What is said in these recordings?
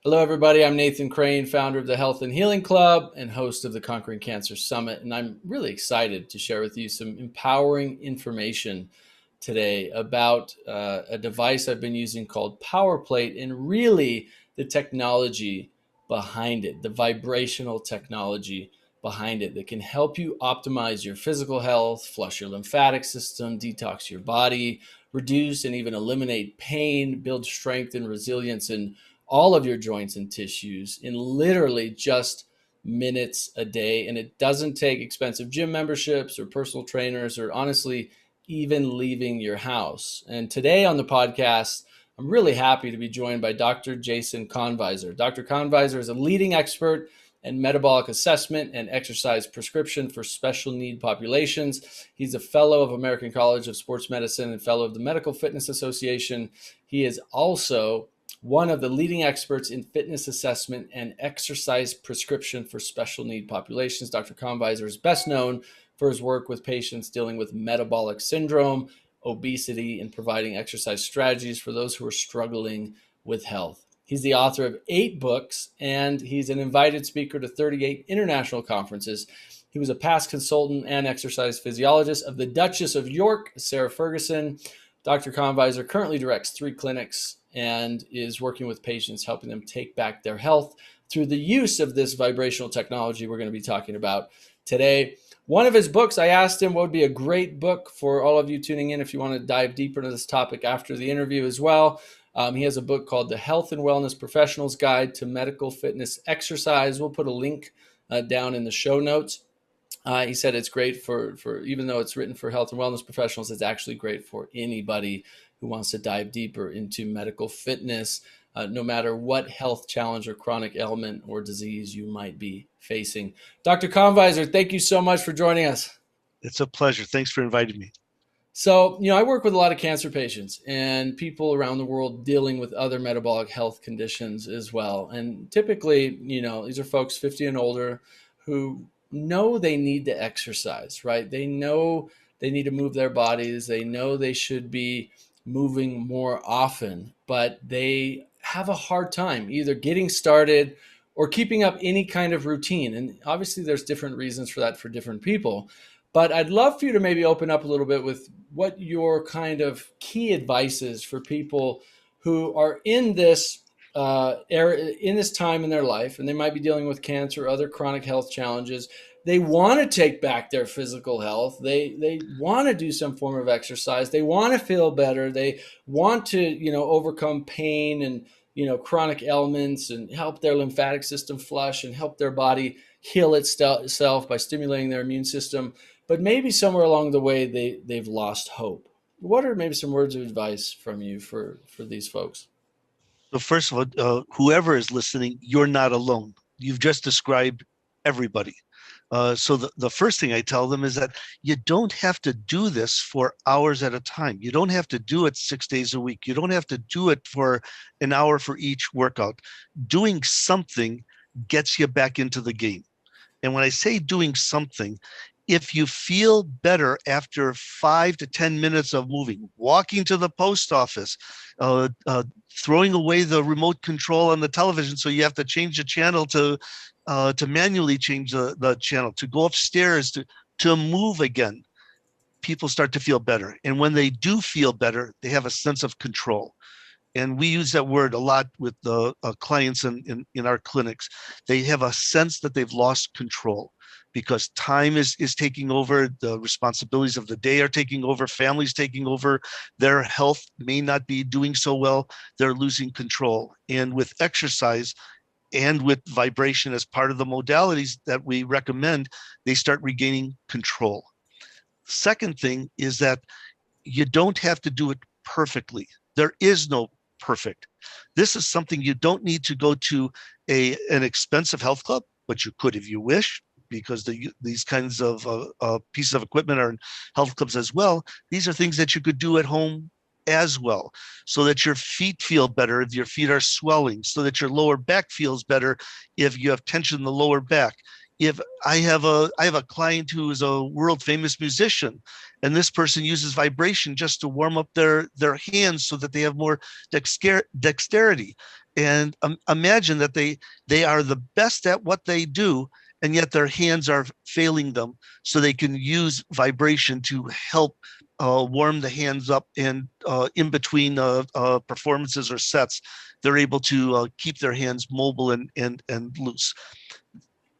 Hello, everybody. I'm Nathan Crane, founder of the Health and Healing Club and host of the Conquering Cancer Summit. And I'm really excited to share with you some empowering information today about a device I've been using called PowerPlate and really the technology behind it, the vibrational technology behind it that can help you optimize your physical health, flush your lymphatic system, detox your body, reduce and even eliminate pain, build strength and resilience, and all of your joints and tissues in literally just minutes a day. And it doesn't take expensive gym memberships or personal trainers or honestly, even leaving your house. And today on the podcast, I'm really happy to be joined by Dr. Jason CONVISER. Dr. CONVISER is a leading expert in metabolic assessment and exercise prescription for special need populations. He's a fellow of American College of Sports Medicine and fellow of the Medical Fitness Association. He is also one of the leading experts in fitness assessment and exercise prescription for special need populations. Dr. CONVISER is best known for his work with patients dealing with metabolic syndrome, obesity, and providing exercise strategies for those who are struggling with health. He's the author of 8 books, and he's an invited speaker to 38 international conferences. He was a past consultant and exercise physiologist of the Duchess of York, Sarah Ferguson. Dr. CONVISER currently directs 3 clinics and is working with patients, helping them take back their health through the use of this vibrational technology we're going to be talking about today. One of his books, I asked him what would be a great book for all of you tuning in if you want to dive deeper into this topic after the interview as well. He has a book called The Health and Wellness Professional's Guide to Medical Fitness Exercise. We'll put a link down in the show notes. He said it's great for even though it's written for health and wellness professionals, it's actually great for anybody who wants to dive deeper into medical fitness, no matter what health challenge or chronic ailment or disease you might be facing. Dr. CONVISER, thank you so much for joining us. It's a pleasure. Thanks for inviting me. So, I work with a lot of cancer patients and people around the world dealing with other metabolic health conditions as well. And typically, these are folks 50 and older who know they need to exercise, right? They know they need to move their bodies. They know they should be moving more often, but they have a hard time either getting started or keeping up any kind of routine. And obviously there's different reasons for that for different people. But I'd love for you to maybe open up a little bit with what your kind of key advice is for people who are in this in this time in their life, and they might be dealing with cancer or other chronic health challenges. They want to take back their physical health. They want to do some form of exercise. They want to feel better. They want to, overcome pain and, chronic ailments and help their lymphatic system flush and help their body heal itself by stimulating their immune system. But maybe somewhere along the way, they've lost hope. What are maybe some words of advice from you for these folks? So first of all, whoever is listening, you're not alone. You've just described everybody. So the first thing I tell them is that you don't have to do this for hours at a time. You don't have to do it 6 days a week. You don't have to do it for an hour for each workout. Doing something gets you back into the game. And when I say doing something, if you feel better after 5 to 10 minutes of moving, walking to the post office, throwing away the remote control on the television so you have to change the channel to manually change the channel, to go upstairs, to move again, people start to feel better. And when they do feel better, they have a sense of control. And we use that word a lot with the clients in our clinics. They have a sense that they've lost control because time is taking over. The responsibilities of the day are taking over. Families taking over. Their health may not be doing so well. They're losing control. And with exercise and with vibration as part of the modalities that we recommend, they start regaining control. Second thing is that you don't have to do it perfectly. There is no perfect. This is something you don't need to go to an expensive health club, but you could if you wish, because these kinds of pieces of equipment are in health clubs as well. These are things that you could do at home as well, so that your feet feel better if your feet are swelling, so that your lower back feels better if you have tension in the lower back. If I have a client who is a world famous musician, and this person uses vibration just to warm up their hands so that they have more dexterity. And imagine that they are the best at what they do, and yet their hands are failing them. So they can use vibration to help warm the hands up, and in between performances or sets, they're able to keep their hands mobile and loose.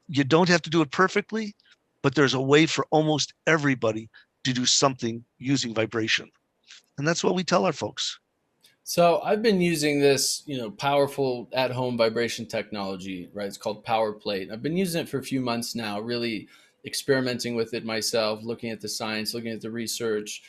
You don't have to do it perfectly, but there's a way for almost everybody to do something using vibration. And that's what we tell our folks. So I've been using this, powerful at-home vibration technology, right? It's called Power Plate. I've been using it for a few months now, really experimenting with it myself, looking at the science, looking at the research,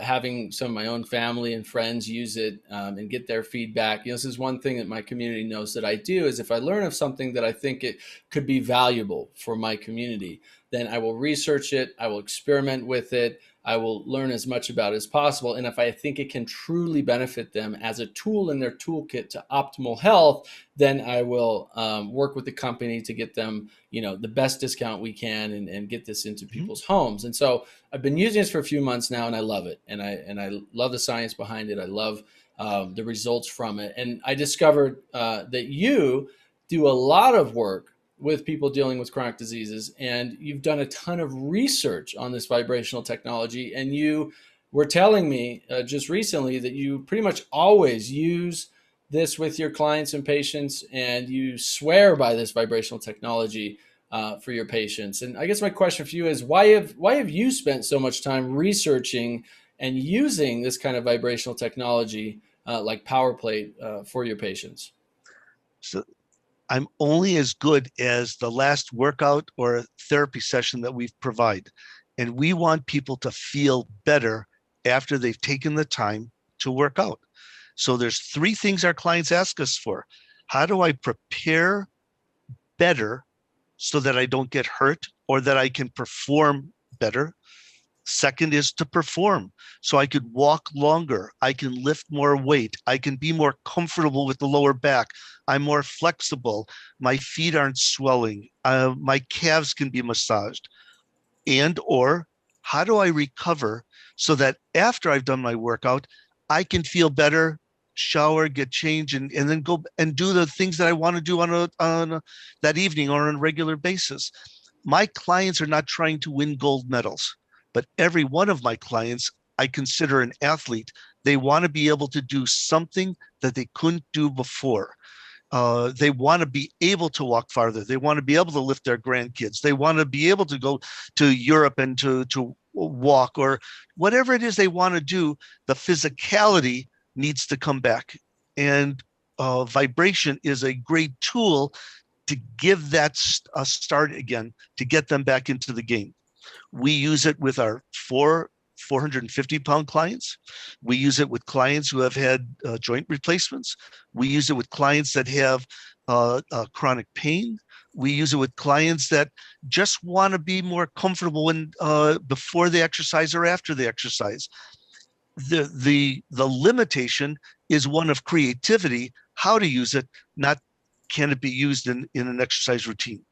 having some of my own family and friends use it and get their feedback. This is one thing that my community knows that I do is if I learn of something that I think it could be valuable for my community, then I will research it, I will experiment with it, I will learn as much about it as possible. And if I think it can truly benefit them as a tool in their toolkit to optimal health, then I will work with the company to get them, the best discount we can and get this into Mm-hmm. people's homes. And so I've been using this for a few months now, and I love it. And I love the science behind it. I love the results from it. And I discovered that you do a lot of work with people dealing with chronic diseases, and you've done a ton of research on this vibrational technology. And you were telling me just recently that you pretty much always use this with your clients and patients, and you swear by this vibrational technology for your patients. And I guess my question for you is, why have you spent so much time researching and using this kind of vibrational technology like PowerPlate for your patients? So I'm only as good as the last workout or therapy session that we provide. And we want people to feel better after they've taken the time to work out. So there's three things our clients ask us for. How do I prepare better so that I don't get hurt or that I can perform better? Second is to perform. So I could walk longer. I can lift more weight. I can be more comfortable with the lower back. I'm more flexible. My feet aren't swelling. My calves can be massaged. And or how do I recover so that after I've done my workout, I can feel better, shower, get changed, and then go and do the things that I want to do that evening or on a regular basis. My clients are not trying to win gold medals, but every one of my clients I consider an athlete. They want to be able to do something that they couldn't do before. They want to be able to walk farther. They want to be able to lift their grandkids. They want to be able to go to Europe and to walk or whatever it is they want to do. The physicality needs to come back. And vibration is a great tool to give that a start again, to get them back into the game. We use it with our 450-pound clients. We use it with clients who have had joint replacements. We use it with clients that have chronic pain. We use it with clients that just want to be more comfortable when before they exercise or after they exercise. The limitation is one of creativity, how to use it, not can it be used in an exercise routine.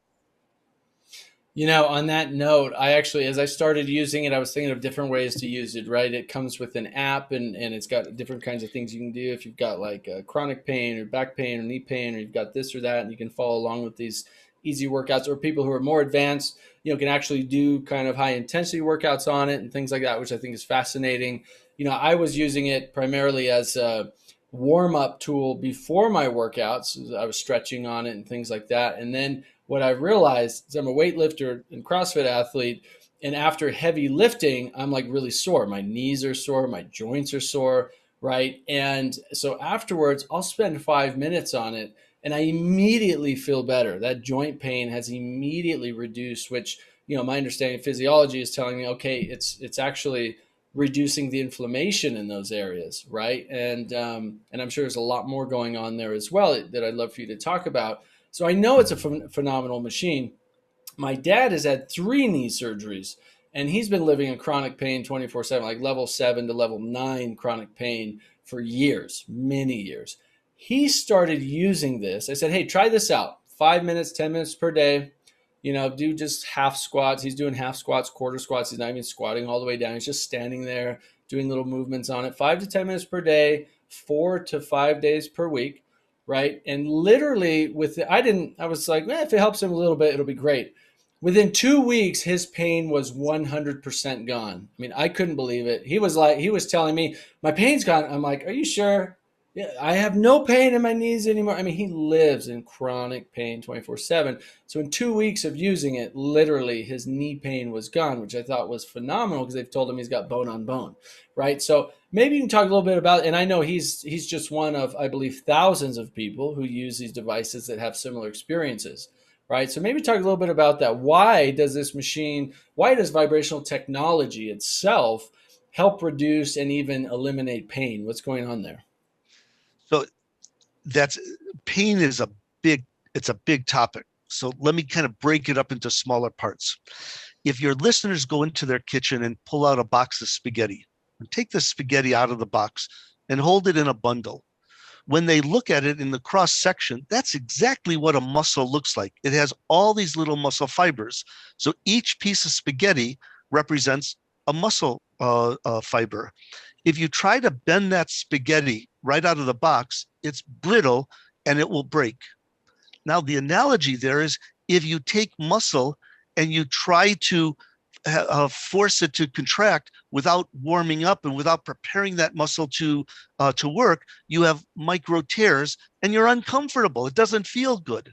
On that note, I actually, as I started using it, I was thinking of different ways to use it, right? It comes with an app and it's got different kinds of things you can do. If you've got like chronic pain or back pain or knee pain, or you've got this or that, and you can follow along with these easy workouts, or people who are more advanced, can actually do kind of high intensity workouts on it and things like that, which I think is fascinating. I was using it primarily as a warm up tool before my workouts. I was stretching on it and things like that. And then what I've realized is I'm a weightlifter and CrossFit athlete. And after heavy lifting, I'm like really sore. My knees are sore, my joints are sore, right? And so afterwards, I'll spend 5 minutes on it and I immediately feel better. That joint pain has immediately reduced, which, my understanding of physiology is telling me, okay, it's actually reducing the inflammation in those areas, right? And I'm sure there's a lot more going on there as well that I'd love for you to talk about. So I know it's a phenomenal machine. My dad has had 3 knee surgeries, and he's been living in chronic pain 24/7, like level 7 to level 9 chronic pain for years, many years. He started using this. I said, hey, try this out. 5 minutes, 10 minutes per day. do just half squats. He's doing half squats, quarter squats. He's not even squatting all the way down. He's just standing there doing little movements on it. 5 to 10 minutes per day, 4 to 5 days per week, right? And literally, I was like, if it helps him a little bit, it'll be great. Within 2 weeks, his pain was 100% gone. I mean, I couldn't believe it. He was telling me, my pain's gone. I'm like, are you sure? Yeah, I have no pain in my knees anymore. I mean, he lives in chronic pain 24/7. So in 2 weeks of using it, literally his knee pain was gone, which I thought was phenomenal because they've told him he's got bone on bone, right? So maybe you can talk a little bit about, and I know he's just one of, I believe, thousands of people who use these devices that have similar experiences, right? So maybe talk a little bit about that. Why does vibrational technology itself help reduce and even eliminate pain? What's going on there? So that's pain is it's a big topic. So let me kind of break it up into smaller parts. If your listeners go into their kitchen and pull out a box of spaghetti and take the spaghetti out of the box and hold it in a bundle, when they look at it in the cross section, that's exactly what a muscle looks like. It has all these little muscle fibers. So each piece of spaghetti represents a muscle fiber. If you try to bend that spaghetti right out of the box, it's brittle and it will break. Now, the analogy there is if you take muscle and you try to force it to contract without warming up and without preparing that muscle to work, you have micro tears and you're uncomfortable. It doesn't feel good.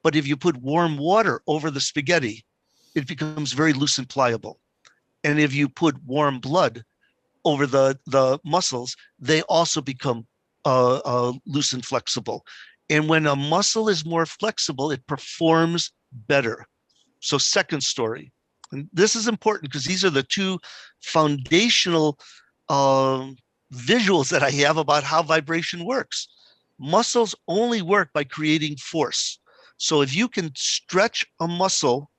But if you put warm water over the spaghetti, it becomes very loose and pliable. And if you put warm blood over the muscles, they also become loose and flexible. And when a muscle is more flexible, it performs better. So second story, and this is important because these are the two foundational visuals that I have about how vibration works. Muscles only work by creating force. So if you can stretch a muscle,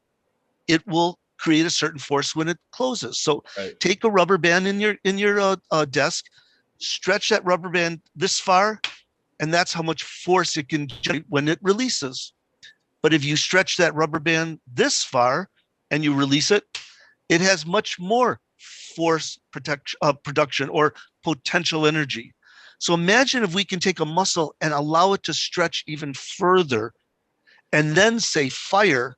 it will create a certain force when it closes. So Right. take a rubber band in your desk, stretch that rubber band this far, and that's how much force it can generate when it releases. But if you stretch that rubber band this far and you release it, it has much more force production or potential energy. So imagine if we can take a muscle and allow it to stretch even further and then say fire,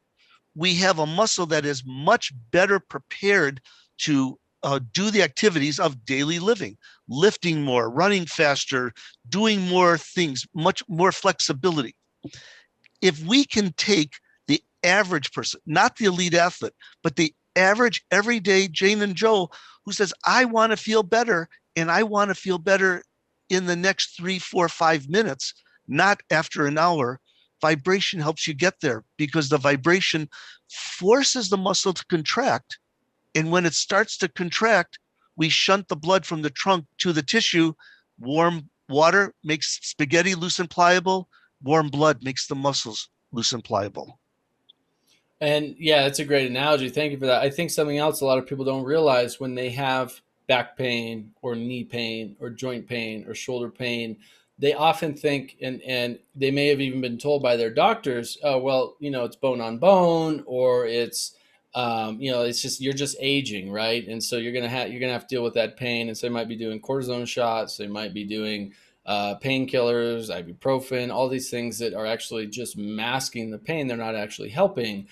we have a muscle that is much better prepared to do the activities of daily living, lifting more, running faster, doing more things, much more flexibility. If we can take the average person, not the elite athlete, but the average everyday Jane and Joe who says, I want to feel better and I want to feel better in the next 3, 4, 5 minutes, not after an hour, vibration helps you get there because the vibration forces the muscle to contract. And when it starts to contract, we shunt the blood from the trunk to the tissue. Warm water makes spaghetti loose and pliable. Warm blood makes the muscles loose and pliable. And yeah, that's a great analogy. Thank you for that. I think something else a lot of people don't realize when they have back pain or knee pain or joint pain or shoulder pain, they often think, and they may have even been told by their doctors, oh, well, it's bone on bone, or it's just, you're just aging, right? And so you're gonna have to deal with that pain. And so they might be doing cortisone shots, they might be doing painkillers, ibuprofen, all these things that are actually just masking the pain. They're not actually helping.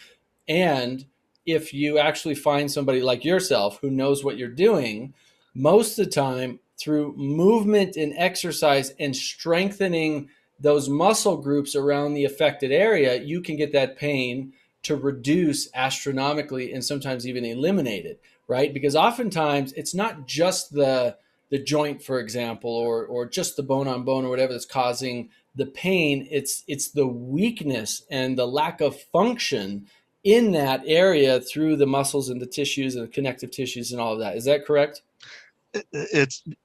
And if you actually find somebody like yourself who knows what you're doing, most of the time through movement and exercise and strengthening those muscle groups around the affected area, you can get that pain to reduce astronomically and sometimes even eliminate it, right? Because oftentimes it's not just the joint, for example, or just the bone on bone or whatever that's causing the pain. It's the weakness and the lack of function in that area through the muscles and the tissues and the connective tissues and all of that. Is that correct?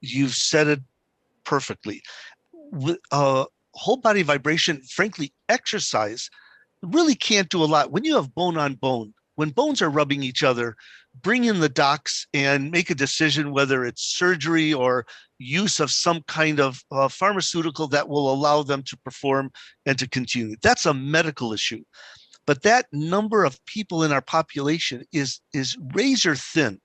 You've said it perfectly. Whole body vibration, frankly, exercise really can't do a lot. When you have bone on bone, when bones are rubbing each other, bring in the docs and make a decision whether it's surgery or use of some kind of pharmaceutical that will allow them to perform and to continue. That's a medical issue. But that number of people in our population is razor thin.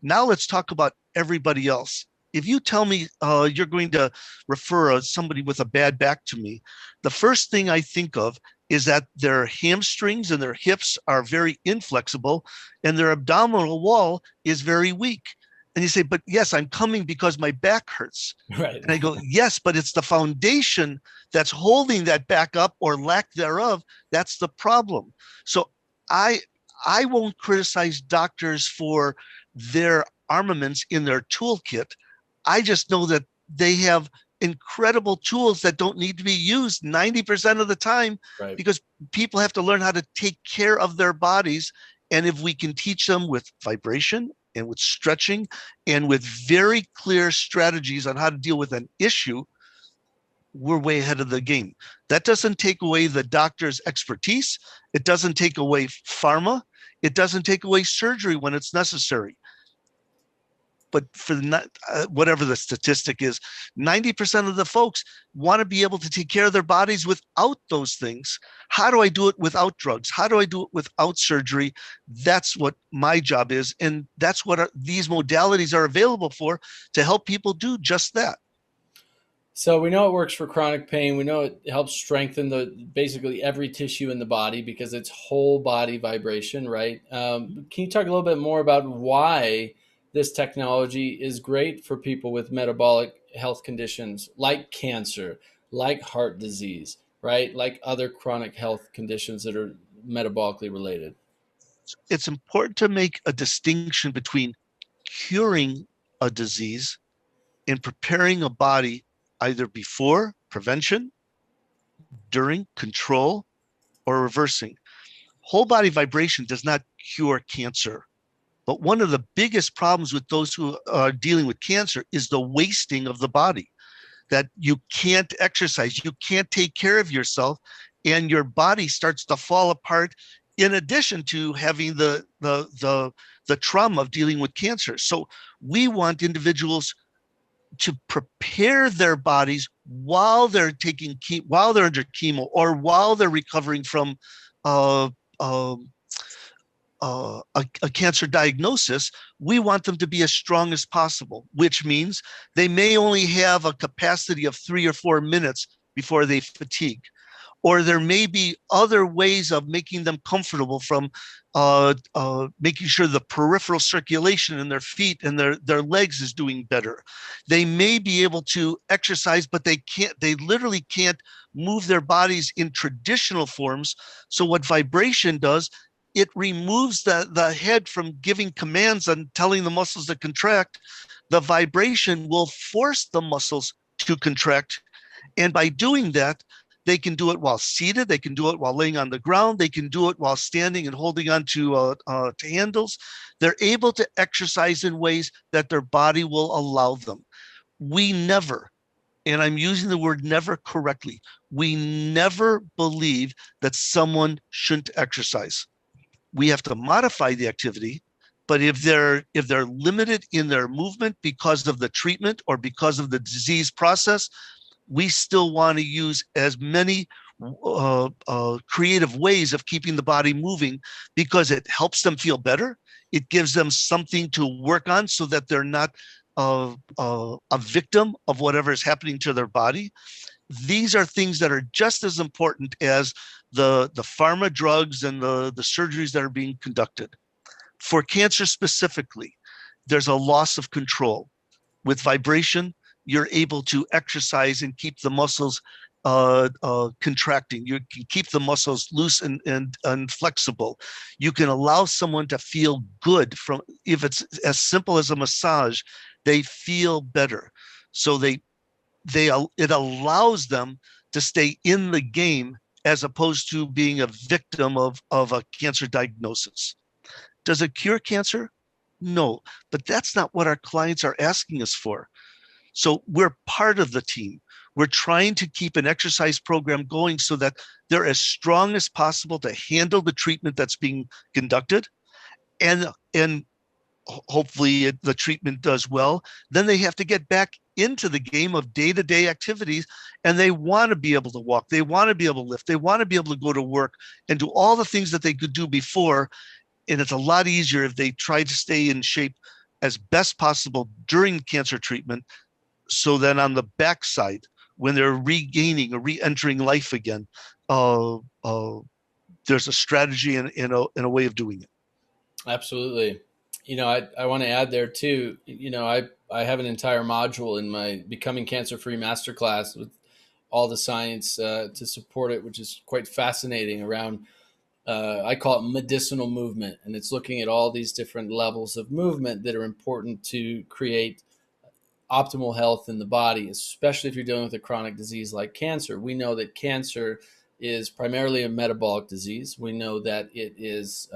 Now let's talk about everybody else. If you tell me you're going to refer somebody with a bad back to me, the first thing I think of is that their hamstrings and their hips are very inflexible and their abdominal wall is very weak. And you say, but yes, I'm coming because my back hurts. Right. And I go, yes, but it's the foundation that's holding that back up or lack thereof. That's the problem. So I I won't criticize doctors for their armaments in their toolkit. I just know that they have incredible tools that don't need to be used 90% of the time, Right. because people have to learn how to take care of their bodies. And if we can teach them with vibration and with stretching and with very clear strategies on how to deal with an issue, we're way ahead of the game. That doesn't take away the doctor's expertise. It doesn't take away pharma. It doesn't take away surgery when it's necessary. But for whatever the statistic is, 90% of the folks want to be able to take care of their bodies without those things. How do I do it without drugs? How do I do it without surgery? That's what my job is. And that's what these modalities are available for, to help people do just that. So we know it works for chronic pain. We know it helps strengthen basically every tissue in the body because it's whole body vibration, right? Can you talk a little bit more about why this technology is great for people with metabolic health conditions like cancer, like heart disease, right? Like other chronic health conditions that are metabolically related? It's important to make a distinction between curing a disease and preparing a body either before prevention, during control, or reversing. Whole body vibration does not cure cancer. But one of the biggest problems with those who are dealing with cancer is the wasting of the body, that you can't exercise, you can't take care of yourself, and your body starts to fall apart in addition to having the trauma of dealing with cancer. So we want individuals to prepare their bodies while they're while they're under chemo, or while they're recovering from uh, uh, a cancer diagnosis. We want them to be as strong as possible, which means they may only have a capacity of 3 or 4 minutes before they fatigue. Or there may be other ways of making them comfortable, from making sure the peripheral circulation in their feet and their legs is doing better. They may be able to exercise, but they literally can't move their bodies in traditional forms. So what vibration does, it removes the head from giving commands and telling the muscles to contract. The vibration will force the muscles to contract. And by doing that, they can do it while seated. They can do it while laying on the ground. They can do it while standing and holding on to handles. They're able to exercise in ways that their body will allow them. We never, and I'm using the word never correctly, we never believe that someone shouldn't exercise. We have to modify the activity, but if they're limited in their movement because of the treatment or because of the disease process, we still want to use as many creative ways of keeping the body moving, because it helps them feel better. It gives them something to work on so that they're not a victim of whatever is happening to their body. These are things that are just as important as the pharma drugs and the surgeries that are being conducted. For cancer specifically, there's a loss of control. With vibration, you're able to exercise and keep the muscles contracting. You can keep the muscles loose and flexible. You can allow someone to feel good from, if it's as simple as a massage, they feel better. So it allows them to stay in the game as opposed to being a victim of a cancer diagnosis. Does it cure cancer? No, but that's not what our clients are asking us for. So we're part of the team. We're trying to keep an exercise program going so that they're as strong as possible to handle the treatment that's being conducted. And hopefully the treatment does well. Then they have to get back into the game of day-to-day activities, and they want to be able to walk, they want to be able to lift, they want to be able to go to work and do all the things that they could do before. And it's a lot easier if they try to stay in shape as best possible during cancer treatment, so then on the backside, when they're regaining or re-entering life again, uh, uh, there's a strategy and a way of doing it. Absolutely. I want to add there too. I have an entire module in my Becoming Cancer Free Masterclass with all the science to support it, which is quite fascinating around, I call it medicinal movement. And it's looking at all these different levels of movement that are important to create optimal health in the body, especially if you're dealing with a chronic disease like cancer. We know that cancer is primarily a metabolic disease. We know that it is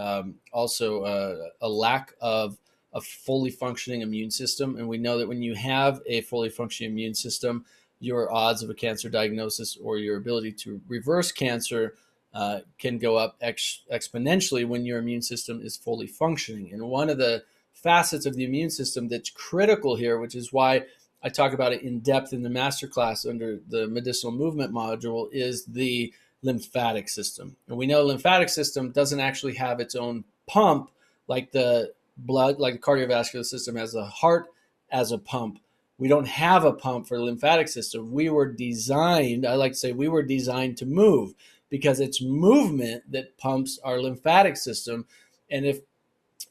also a lack of a fully functioning immune system. And we know that when you have a fully functioning immune system, your odds of a cancer diagnosis or your ability to reverse cancer can go up exponentially when your immune system is fully functioning. And one of the facets of the immune system that's critical here, which is why I talk about it in depth in the masterclass under the medicinal movement module, is the lymphatic system. And we know the lymphatic system doesn't actually have its own pump like the cardiovascular system has a heart as a pump. We don't have a pump for the lymphatic system. I like to say we were designed to move, because it's movement that pumps our lymphatic system. And if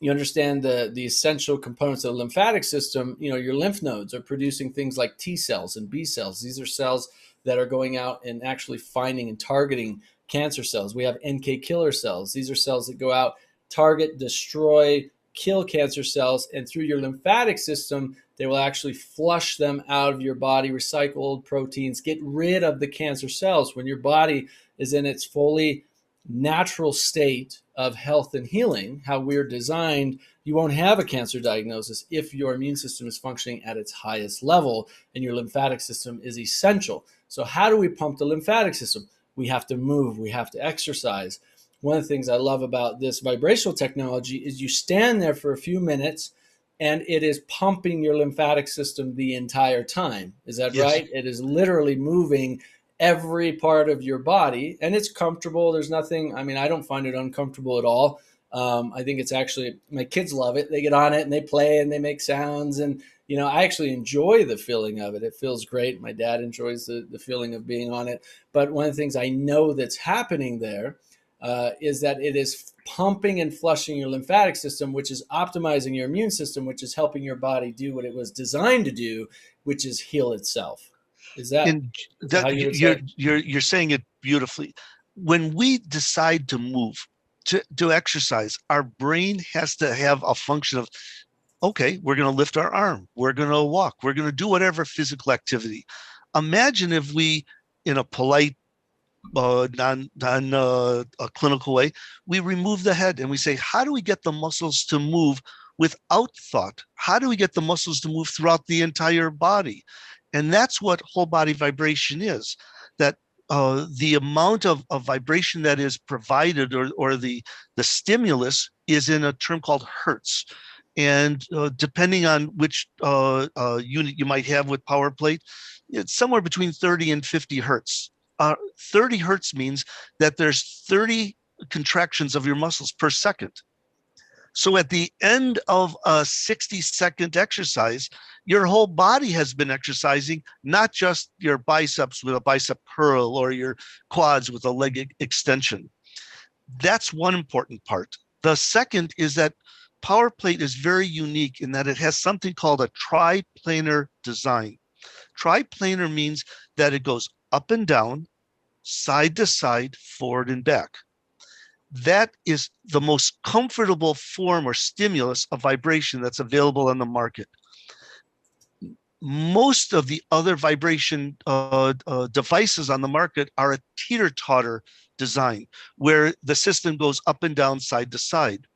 you understand the essential components of the lymphatic system, your lymph nodes are producing things like T cells and B cells. These are cells that are going out and actually finding and targeting cancer cells. We have NK killer cells. These are cells that go out, target, destroy, kill cancer cells, and through your lymphatic system, they will actually flush them out of your body, recycle old proteins, get rid of the cancer cells. When your body is in its fully natural state of health and healing, how we're designed, you won't have a cancer diagnosis if your immune system is functioning at its highest level, and your lymphatic system is essential. So how do we pump the lymphatic system? We have to move, we have to exercise. One of the things I love about this vibrational technology is you stand there for a few minutes and it is pumping your lymphatic system the entire time. Is that Yes. right? It is literally moving every part of your body, and it's comfortable. There's nothing, I don't find it uncomfortable at all. I think it's actually, my kids love it. They get on it and they play and they make sounds. And, I actually enjoy the feeling of it. It feels great. My dad enjoys the feeling of being on it. But one of the things I know that's happening there is that it is pumping and flushing your lymphatic system, which is optimizing your immune system, which is helping your body do what it was designed to do, which is heal itself. Is that how you would say? You're saying it beautifully. When we decide to move, to exercise, our brain has to have a function of, okay, we're going to lift our arm, we're going to walk, we're going to do whatever physical activity. Imagine if we, in a polite, a clinical way, we remove the head and we say, how do we get the muscles to move without thought? How do we get the muscles to move throughout the entire body? And that's what whole body vibration is, that the amount of vibration that is provided, or the stimulus, is in a term called hertz. And depending on which unit you might have with power plate, it's somewhere between 30 and 50 hertz. 30 hertz means that there's 30 contractions of your muscles per second. So at the end of a 60-second exercise, your whole body has been exercising, not just your biceps with a bicep curl or your quads with a leg extension. That's one important part. The second is that power plate is very unique in that it has something called a triplanar design. Triplanar means that it goes up and down, side to side, forward and back. That is the most comfortable form or stimulus of vibration that's available on the market. Most of the other vibration devices on the market are a teeter-totter design, where the system goes up and down, side to side.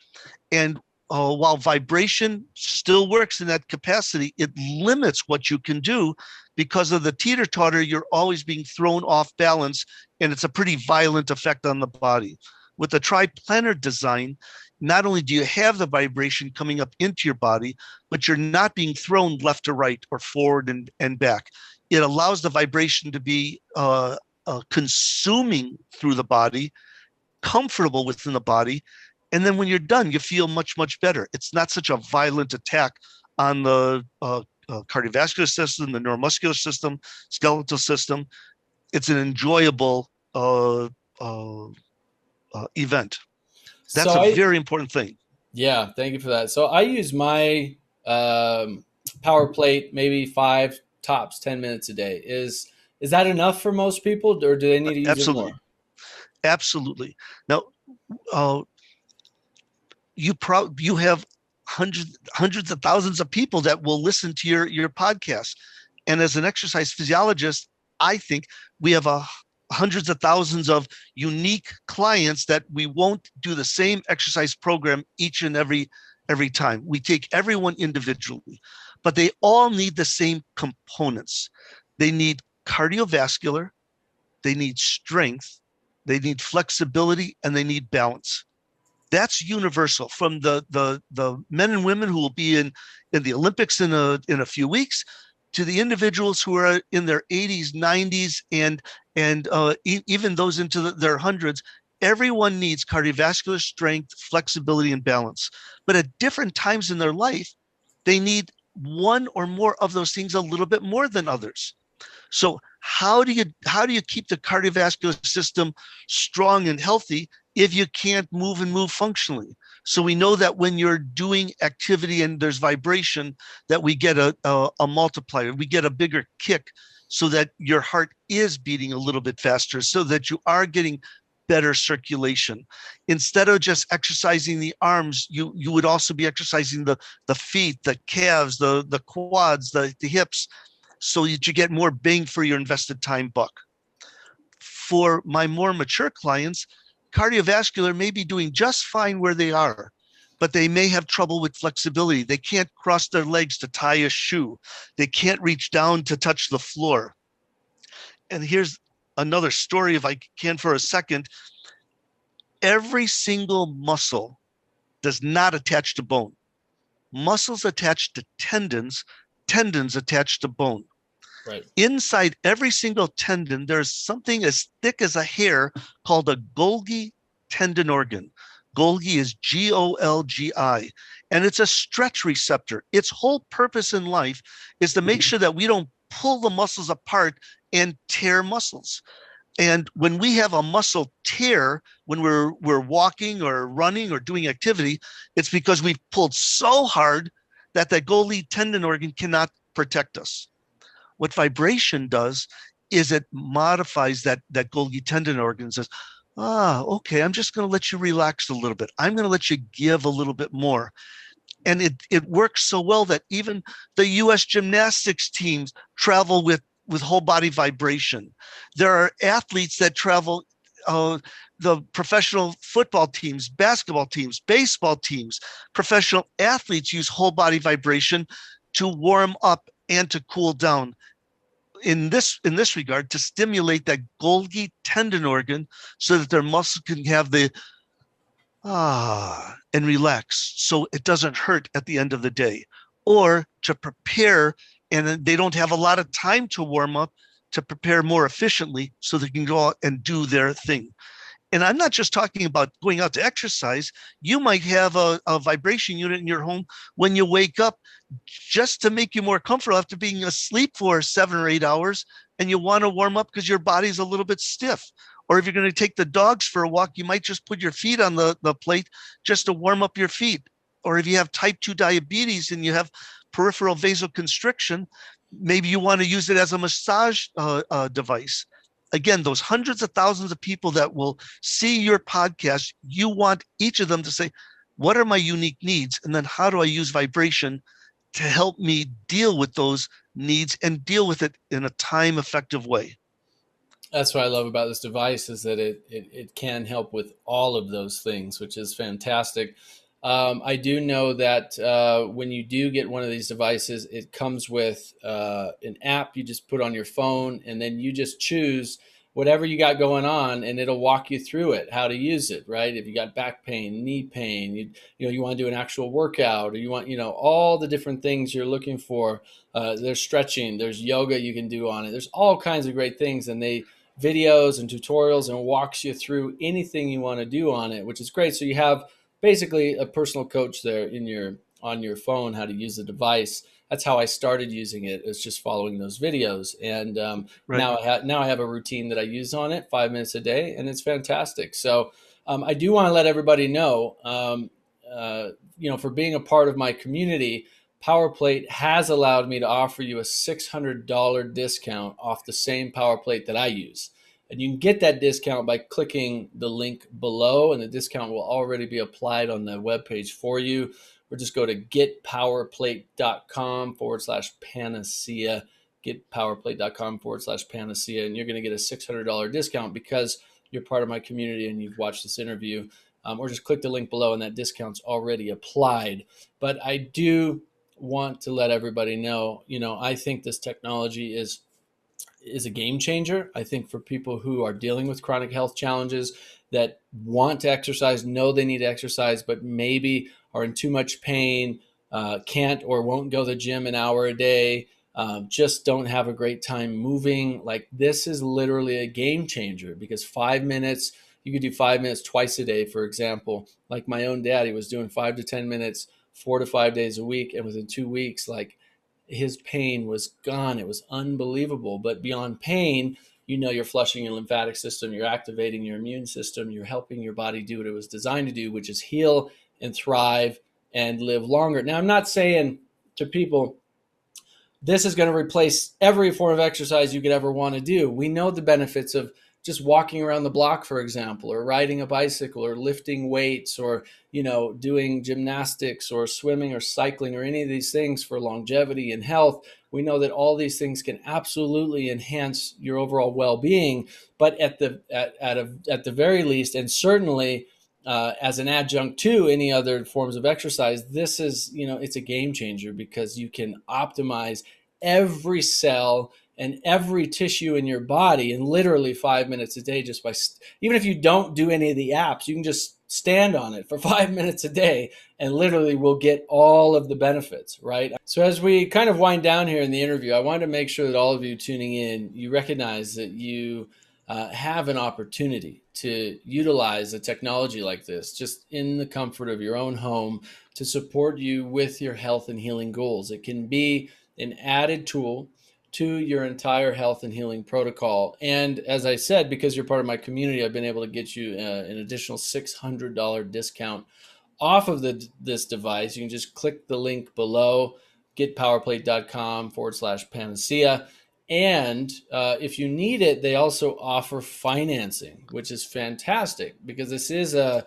And while vibration still works in that capacity, it limits what you can do. Because of the teeter-totter, you're always being thrown off balance, and it's a pretty violent effect on the body. With the triplanar design, not only do you have the vibration coming up into your body, but you're not being thrown left to right or forward and back. It allows the vibration to be consuming through the body, comfortable within the body. And then when you're done, you feel much, much better. It's not such a violent attack on the cardiovascular system, the neuromuscular system, skeletal system. It's an enjoyable event. That's So a I, very important thing. yeah, thank you for that. So I use my power plate maybe 5 tops 10 minutes a day. Is that enough for most people, or do they need to use it Absolutely. more? Absolutely. Now, uh, you have hundreds of thousands of people that will listen to your podcast. And as an exercise physiologist, I think we have hundreds of thousands of unique clients that we won't do the same exercise program each and every time. We take everyone individually, but they all need the same components. They need cardiovascular, they need strength, they need flexibility, and they need balance. That's universal, from the men and women who will be in the Olympics in a few weeks, to the individuals who are in their 80s, 90s, and even those into their hundreds. Everyone needs cardiovascular strength, flexibility, and balance. But at different times in their life, they need one or more of those things a little bit more than others. So how do you keep the cardiovascular system strong and healthy if you can't move and move functionally? So we know that when you're doing activity and there's vibration, that we get a multiplier, we get a bigger kick, so that your heart is beating a little bit faster, so that you are getting better circulation. Instead of just exercising the arms, you would also be exercising the feet, the calves, the quads, the hips, so that you get more bang for your invested time buck. For my more mature clients, cardiovascular may be doing just fine where they are, but they may have trouble with flexibility. They can't cross their legs to tie a shoe. They can't reach down to touch the floor. And here's another story, if I can, for a second. Every single muscle does not attach to bone. Muscles attach to tendons, tendons attach to bone. Right. Inside every single tendon, there's something as thick as a hair called a Golgi tendon organ. Golgi is Golgi, and it's a stretch receptor. Its whole purpose in life is to make sure that we don't pull the muscles apart and tear muscles. And when we have a muscle tear, when we're walking or running or doing activity, it's because we've pulled so hard that the Golgi tendon organ cannot protect us. What vibration does is it modifies that Golgi tendon organ and says, okay, I'm just going to let you relax a little bit. I'm going to let you give a little bit more. And it works so well that even the U.S. gymnastics teams travel with whole body vibration. There are athletes that travel, the professional football teams, basketball teams, baseball teams, professional athletes use whole body vibration to warm up and to cool down. In this regard, to stimulate that Golgi tendon organ, so that their muscle can have the and relax, so it doesn't hurt at the end of the day, or to prepare, and they don't have a lot of time to warm up, to prepare more efficiently so they can go out and do their thing. And I'm not just talking about going out to exercise. You might have a vibration unit in your home when you wake up, just to make you more comfortable after being asleep for 7 or 8 hours, and you want to warm up because your body's a little bit stiff. Or if you're going to take the dogs for a walk, you might just put your feet on the plate just to warm up your feet. Or if you have type 2 diabetes and you have peripheral vasoconstriction, maybe you want to use it as a massage device. Again, those hundreds of thousands of people that will see your podcast, you want each of them to say, what are my unique needs? And then how do I use vibration to help me deal with those needs and deal with it in a time effective way? That's what I love about this device, is that it can help with all of those things, which is fantastic. I do know that when you do get one of these devices, it comes with an app you just put on your phone, and then you just choose whatever you got going on, and it'll walk you through it, how to use it, right? If you got back pain, knee pain, you want to do an actual workout, or you want, all the different things you're looking for. There's stretching, there's yoga you can do on it. There's all kinds of great things, and they videos and tutorials and walks you through anything you want to do on it, which is great. So you have basically a personal coach there on your phone, how to use the device. That's how I started using it. It's just following those videos, and Right. now I have a routine that I use on it, 5 minutes a day, and it's fantastic. So I do want to let everybody know, for being a part of my community, PowerPlate has allowed me to offer you a $600 discount off the same PowerPlate that I use. And you can get that discount by clicking the link below, and the discount will already be applied on the webpage for you. Or just go to getpowerplate.com/panacea, getpowerplate.com/panacea, and you're going to get a $600 discount because you're part of my community and you've watched this interview. Or just click the link below, and that discount's already applied. But I do want to let everybody know, I think this technology is a game changer. I think for people who are dealing with chronic health challenges, that want to exercise, know they need to exercise, but maybe are in too much pain, can't or won't go to the gym an hour a day, just don't have a great time moving. Like, this is literally a game changer, because 5 minutes, you could do 5 minutes twice a day, for example. Like my own daddy was doing 5 to 10 minutes, 4 to 5 days a week. And within 2 weeks, like, his pain was gone. It was unbelievable. But beyond pain, you're flushing your lymphatic system, you're activating your immune system, you're helping your body do what it was designed to do, which is heal and thrive and live longer. Now, I'm not saying to people, this is going to replace every form of exercise you could ever want to do. We know the benefits of just walking around the block, for example, or riding a bicycle, or lifting weights, or, doing gymnastics or swimming or cycling, or any of these things for longevity and health. We know that all these things can absolutely enhance your overall well-being, but at the very least, and certainly as an adjunct to any other forms of exercise, this is, it's a game changer, because you can optimize every cell and every tissue in your body in literally 5 minutes a day, just by, even if you don't do any of the apps, you can just stand on it for 5 minutes a day and literally will get all of the benefits, right? So as we kind of wind down here in the interview, I wanted to make sure that all of you tuning in, you recognize that you have an opportunity to utilize a technology like this just in the comfort of your own home to support you with your health and healing goals. It can be an added tool to your entire health and healing protocol. And as I said, because you're part of my community, I've been able to get you an additional $600 discount off of this device. You can just click the link below, getpowerplate.com/panacea. And if you need it, they also offer financing, which is fantastic, because this is a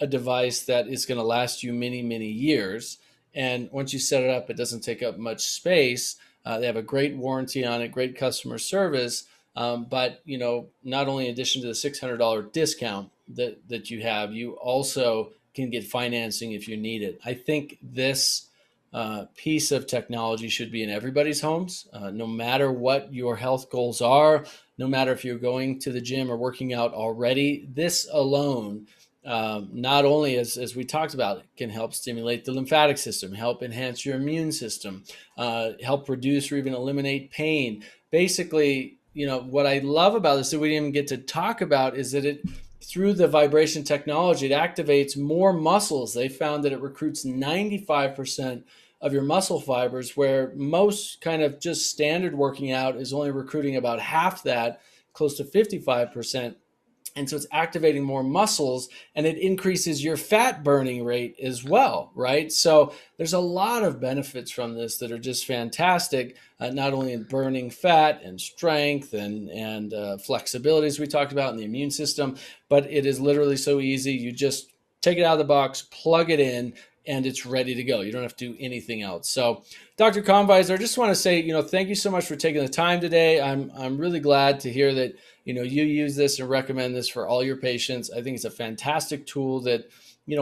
device that is going to last you many, many years. And once you set it up, it doesn't take up much space. They have a great warranty on it, great customer service. But, not only in addition to the $600 discount that you have, you also can get financing if you need it. I think this piece of technology should be in everybody's homes, no matter what your health goals are, no matter if you're going to the gym or working out already. This alone, not only, as we talked about, can help stimulate the lymphatic system, help enhance your immune system, help reduce or even eliminate pain. Basically, what I love about this that we didn't even get to talk about is that through the vibration technology, it activates more muscles. They found that it recruits 95% of your muscle fibers, where most kind of just standard working out is only recruiting about half that, close to 55%. And so it's activating more muscles, and it increases your fat burning rate as well, right? So there's a lot of benefits from this that are just fantastic, not only in burning fat and strength and flexibility, as we talked about, in the immune system, but it is literally so easy. You just take it out of the box, plug it in, and it's ready to go. You don't have to do anything else. So, Dr. CONVISER, I just want to say, thank you so much for taking the time today. I'm really glad to hear that, you use this and recommend this for all your patients. I think it's a fantastic tool that,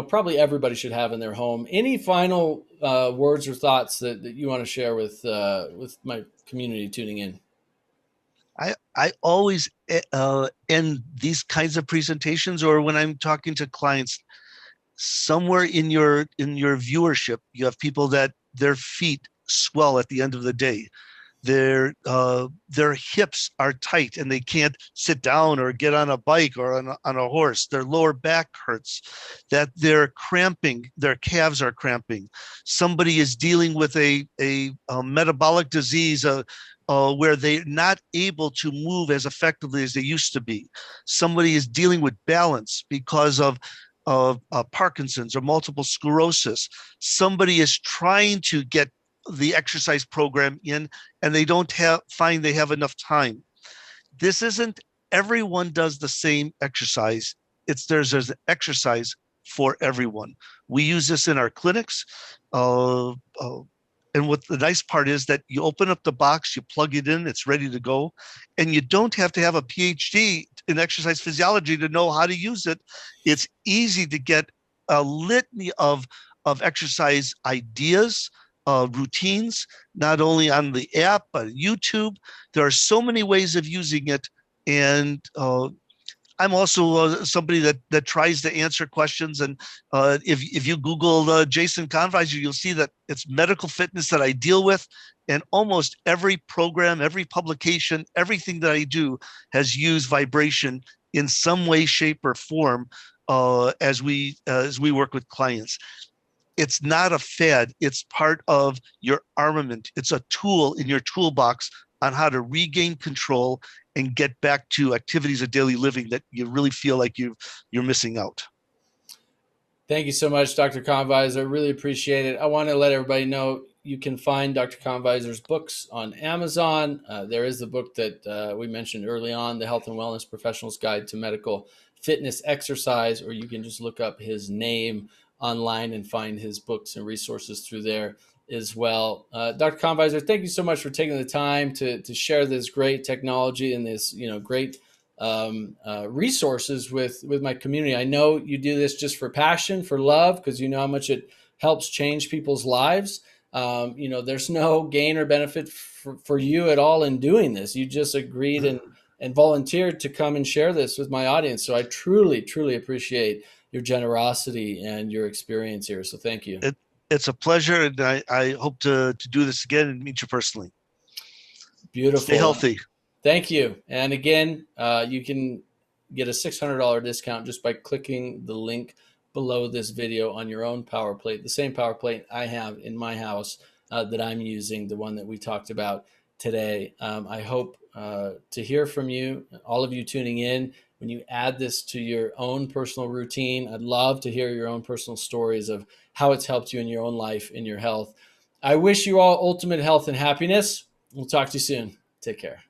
probably everybody should have in their home. Any final words or thoughts that you want to share with my community tuning in? I always end these kinds of presentations, or when I'm talking to clients, somewhere in your viewership, you have people that their feet swell at the end of the day. Their hips are tight and they can't sit down or get on a bike or on a horse. Their lower back hurts, that they're cramping, their calves are cramping. Somebody is dealing with a metabolic disease, where they're not able to move as effectively as they used to be. Somebody is dealing with balance because of Parkinson's or multiple sclerosis. Somebody is trying to get the exercise program in, and they don't find they have enough time. This isn't everyone does the same exercise. There's an exercise for everyone. We use this in our clinics. Uh, uh, and what the nice part is that you open up the box, you plug it in, it's ready to go. And you don't have to have a PhD in exercise physiology to know how to use it. It's easy to get a litany of exercise ideas, routines, not only on the app, but YouTube. There are so many ways of using it. And I'm also somebody that tries to answer questions. And if you Google Jason CONVISER, you'll see that it's medical fitness that I deal with. And almost every program, every publication, everything that I do has used vibration in some way, shape, or form as we work with clients. It's not a fad. It's part of your armament. It's a tool in your toolbox on how to regain control and get back to activities of daily living that you really feel like you're missing out. Thank you so much, Dr. CONVISER. I really appreciate it. I want to let everybody know you can find Dr. CONVISER's books on Amazon. There is the book that we mentioned early on, The Health and Wellness Professional's Guide to Medical Fitness Exercise, or you can just look up his name online and find his books and resources through there as well. Dr. CONVISER, thank you so much for taking the time to share this great technology and this great resources with my community. I know you do this just for passion, for love, because you know how much it helps change people's lives. There's no gain or benefit for you at all in doing this. You just agreed and volunteered to come and share this with my audience. So I truly, truly appreciate your generosity and your experience here. So thank you. It's a pleasure, and I hope to do this again and meet you personally. Beautiful. Stay healthy. Thank you. And again, you can get a $600 discount just by clicking the link below this video on your own power plate, the same power plate I have in my house that I'm using, the one that we talked about today. I hope to hear from you, all of you tuning in. When you add this to your own personal routine, I'd love to hear your own personal stories of how it's helped you in your own life, in your health. I wish you all ultimate health and happiness. We'll talk to you soon. Take care.